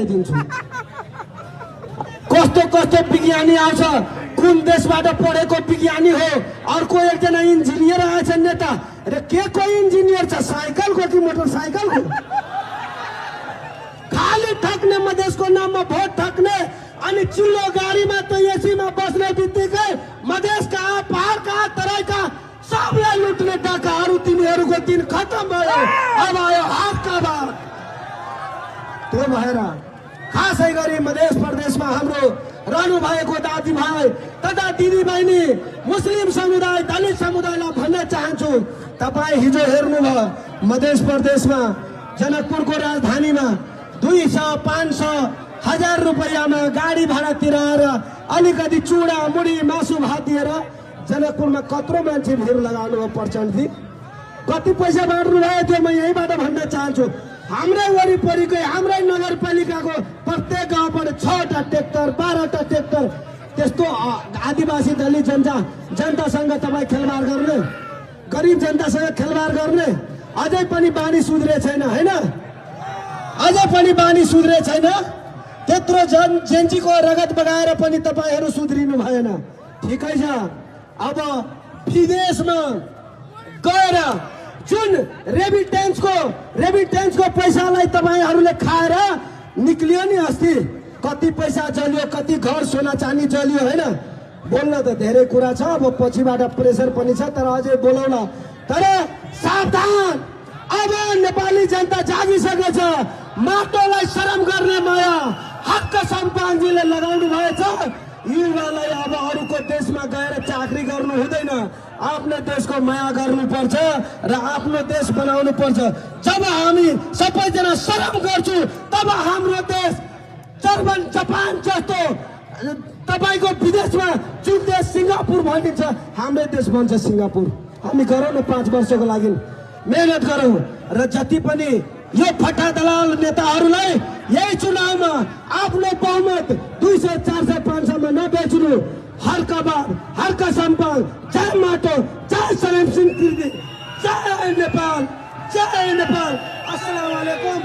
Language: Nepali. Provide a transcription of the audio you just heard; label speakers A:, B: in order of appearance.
A: दिन्छु। कस्तो कस्तो विज्ञानी आउँछ, कुन देशबाट पढेको विज्ञानी हो, अर्को एकजना इन्जिनियर आएछ नेता। अरे के को इन्जिनियर छ, साइकलको कि मोटरसाइकलको? खाली ठग्ने, मधेसको नाममा भोट ठग्ने, अनि चिल्लो गाडीमा त एसीमा बस्ने बित्तिकै मधेस कहाँ, पहाड कहाँ, तराई कहाँ सबलाई लुट्ने डाकाहरू तिनीहरूको दिन खत्म भयो। अब आयो हातका बाद। त्यो भएर खासै गरी मध्य प्रदेशमा हाम्रो रहनु भएको दाजुभाइ तथा दिदीबहिनी, मुस्लिम समुदाय, दलित समुदायलाई भन्न चाहन्छु, तपाईँ हिजो हेर्नुभयो मध्य प्रदेशमा जनकपुरको राजधानीमा 200, 500, 1000 रुपैयाँमा गाडी भाडा तिराएर अलिकति चुडा मुडी मासु भात दिएर जनकपुरमा कत्रो मान्छे भिड लगाउनु भयो। प्रचण्डजी कति पैसा बाँड्नु भयो त्यो म यहीँबाट भन्न चाहन्छु। हाम्रै वरिपरिकै, हाम्रै नगरपालिकाको प्रत्येक गाउँबाट 6वटा ट्र्याक्टर, 12वटा ट्र्याक्टर, त्यस्तो आदिवासी दलित जनतासँग तपाईँ खेलबाड गर्ने, गरिब जनतासँग खेलबाड गर्ने, अझै पनि बानी सुध्रे छैन हैन? अझै पनि बानी सुध्रे छैन। त्यत्रो जेन्जीको रगत बगाएर पनि तपाईहरू सुध्रिनु भएन। ठिकै छ, अब विदेशमा गएर जुन रेमिटेन्सको पैसालाई तपाईहरूले खाएर निक्लियो नि, अस्ति कति पैसा जलियो, कति घर सोना चाँदी जलियो हैन? बोल्न त धेरै कुरा छ, अब पछिबाट प्रेसर पनि छ, तर अझै बोलाउला। तर सावधान, अब नेपाली जनता जागिसकेछ। माटोलाई शरम गर्ने माया हक्क सम्पानजीले लगाउनु भएछ। युवालाई अब अरूको देशमा गएर चाकरी गर्नु हुँदैन, आफ्नो देशको माया गर्नुपर्छ र आफ्नो देश बनाउनु पर्छ। जब हामी सबैजना शरम गर्छौँ तब हाम्रो देश जर्मन, जापान जस्तो तपाईको विदेशमा जुन देश सिङ्गापुर भनिन्छ, हाम्रै देश बन्छ सिङ्गापुर। हामी गरौँ न 5 वर्षको लागि मेहनत गरौँ र जति पनि यो फटा दलाल नेताहरूलाई यही चुनावमा आफ्नो बहुमत 200, 400, 500 मा नबेच्नु। हर्का बार, हर्का सम्पाल, जय माटो, जय सलेम सिंह तिर्दी, जय नेपाल, जय नेपाल। अस्सलाम वालेकुम।